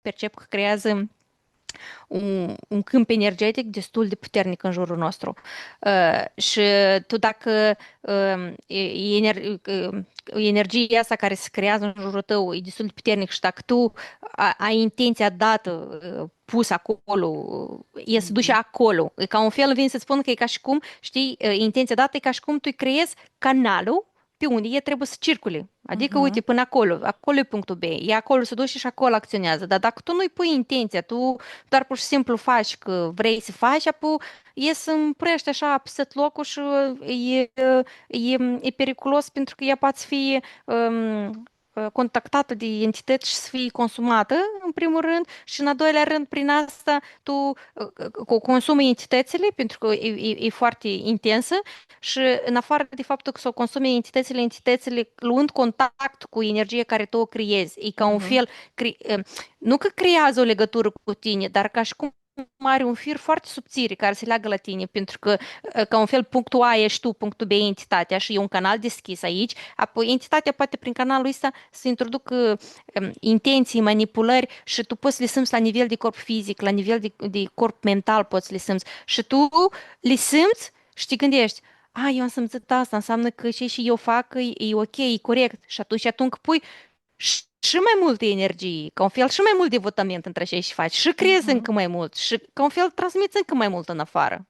percep că creează un câmp energetic destul de puternic în jurul nostru. Și tu dacă energia asta care se creează în jurul tău e destul de puternic și dacă tu ai intenția dată pus acolo, e să duci acolo. E ca un fel, vin să-ți spun că e ca și cum, știi, intenția dată e ca și cum tu creezi canalul pe unde e trebuie să circule. Adică, uite, Mhm. până acolo, acolo e punctul B. E acolo se duce și acolo acționează. Dar dacă tu nu-i pui intenția, tu doar pur și simplu faci că vrei să faci, apoi e să împrești așa apăsat locul și e periculos pentru că ea poate fi contactată de entități și să fie consumată, în primul rând, și în al doilea rând, prin asta tu consumi entitățile, pentru că e foarte intensă și în afară de faptul că să o consumi entitățile luând contact cu energia care tu o creezi, e ca un Mhm. fel, nu că creează o legătură cu tine, dar ca și cum are un fir foarte subțire care se leagă la tine, pentru că ca un fel punctul A ești tu, punctul B e entitatea și e un canal deschis aici, apoi entitatea poate prin canalul ăsta să introducă intenții, manipulări și tu poți să le simți la nivel de corp fizic, la nivel de corp mental poți să le simți și tu le simți și te gândești, eu am simțit asta, înseamnă că și eu fac e ok, e corect și atunci pui și mai multă energie, ca un fel și mai mult devotament între ce și faci și creezi Mhm. încă mai mult și ca un fel transmiți încă mai mult în afară.